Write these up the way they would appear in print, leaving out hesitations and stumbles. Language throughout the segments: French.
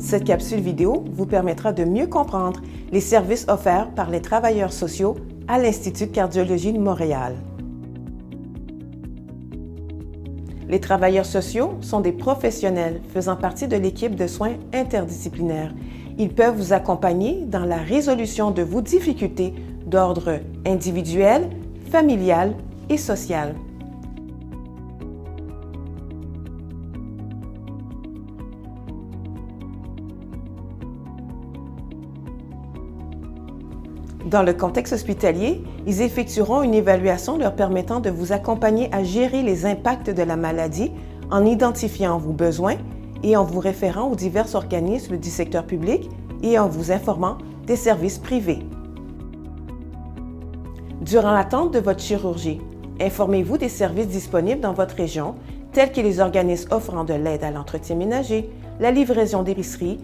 Cette capsule vidéo vous permettra de mieux comprendre les services offerts par les travailleurs sociaux à l'Institut de cardiologie de Montréal. Les travailleurs sociaux sont des professionnels faisant partie de l'équipe de soins interdisciplinaires. Ils peuvent vous accompagner dans la résolution de vos difficultés d'ordre individuel, familial et social. Dans le contexte hospitalier, ils effectueront une évaluation leur permettant de vous accompagner à gérer les impacts de la maladie en identifiant vos besoins et en vous référant aux divers organismes du secteur public et en vous informant des services privés. Durant l'attente de votre chirurgie, informez-vous des services disponibles dans votre région, tels que les organismes offrant de l'aide à l'entretien ménager, la livraison d'épicerie,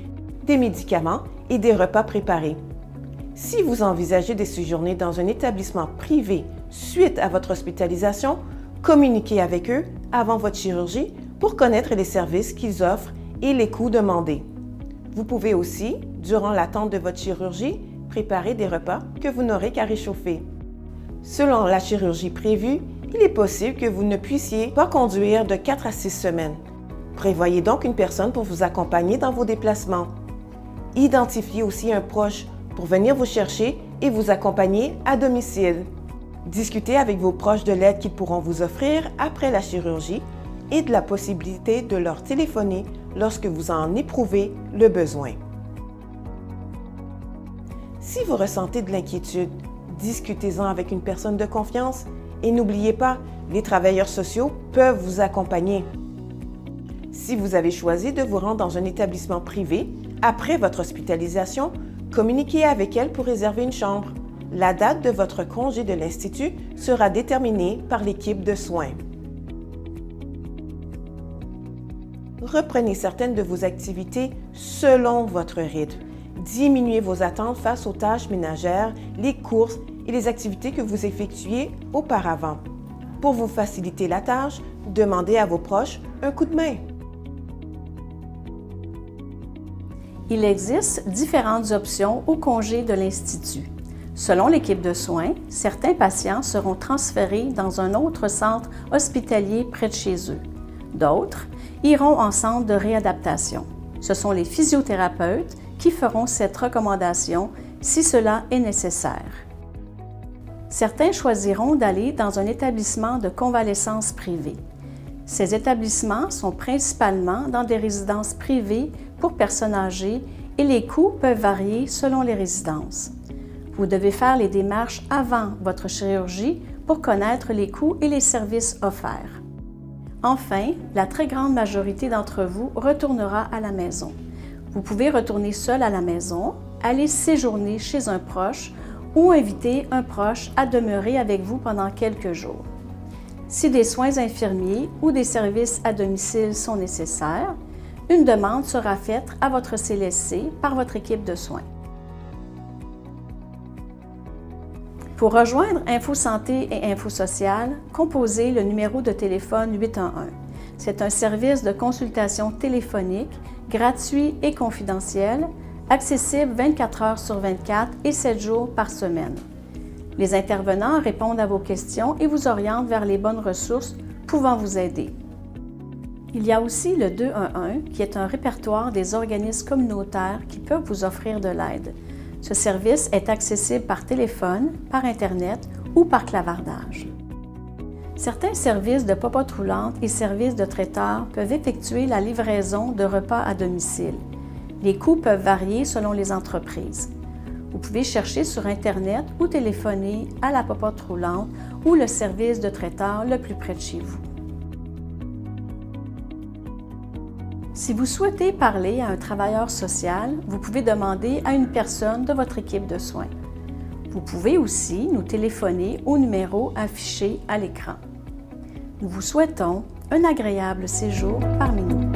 des médicaments et des repas préparés. Si vous envisagez de séjourner dans un établissement privé suite à votre hospitalisation, communiquez avec eux avant votre chirurgie pour connaître les services qu'ils offrent et les coûts demandés. Vous pouvez aussi, durant l'attente de votre chirurgie, préparer des repas que vous n'aurez qu'à réchauffer. Selon la chirurgie prévue, il est possible que vous ne puissiez pas conduire de 4 à 6 semaines. Prévoyez donc une personne pour vous accompagner dans vos déplacements. Identifiez aussi un proche pour venir vous chercher et vous accompagner à domicile. Discutez avec vos proches de l'aide qu'ils pourront vous offrir après la chirurgie et de la possibilité de leur téléphoner lorsque vous en éprouvez le besoin. Si vous ressentez de l'inquiétude, discutez-en avec une personne de confiance et n'oubliez pas, les travailleurs sociaux peuvent vous accompagner. Si vous avez choisi de vous rendre dans un établissement privé après votre hospitalisation, communiquez avec elle pour réserver une chambre. La date de votre congé de l'Institut sera déterminée par l'équipe de soins. Reprenez certaines de vos activités selon votre rythme. Diminuez vos attentes face aux tâches ménagères, les courses et les activités que vous effectuiez auparavant. Pour vous faciliter la tâche, demandez à vos proches un coup de main. Il existe différentes options au congé de l'Institut. Selon l'équipe de soins, certains patients seront transférés dans un autre centre hospitalier près de chez eux. D'autres iront en centre de réadaptation. Ce sont les physiothérapeutes qui feront cette recommandation si cela est nécessaire. Certains choisiront d'aller dans un établissement de convalescence privé. Ces établissements sont principalement dans des résidences privées pour personnes âgées et les coûts peuvent varier selon les résidences. Vous devez faire les démarches avant votre chirurgie pour connaître les coûts et les services offerts. Enfin, la très grande majorité d'entre vous retournera à la maison. Vous pouvez retourner seul à la maison, aller séjourner chez un proche ou inviter un proche à demeurer avec vous pendant quelques jours. Si des soins infirmiers ou des services à domicile sont nécessaires, une demande sera faite à votre CLSC par votre équipe de soins. Pour rejoindre InfoSanté et InfoSocial, composez le numéro de téléphone 811. C'est un service de consultation téléphonique gratuit et confidentiel, accessible 24 heures sur 24 et 7 jours par semaine. Les intervenants répondent à vos questions et vous orientent vers les bonnes ressources pouvant vous aider. Il y a aussi le 211 qui est un répertoire des organismes communautaires qui peuvent vous offrir de l'aide. Ce service est accessible par téléphone, par Internet ou par clavardage. Certains services de popote roulante et services de traiteur peuvent effectuer la livraison de repas à domicile. Les coûts peuvent varier selon les entreprises. Vous pouvez chercher sur Internet ou téléphoner à la popote roulante ou le service de traiteur le plus près de chez vous. Si vous souhaitez parler à un travailleur social, vous pouvez demander à une personne de votre équipe de soins. Vous pouvez aussi nous téléphoner au numéro affiché à l'écran. Nous vous souhaitons un agréable séjour parmi nous.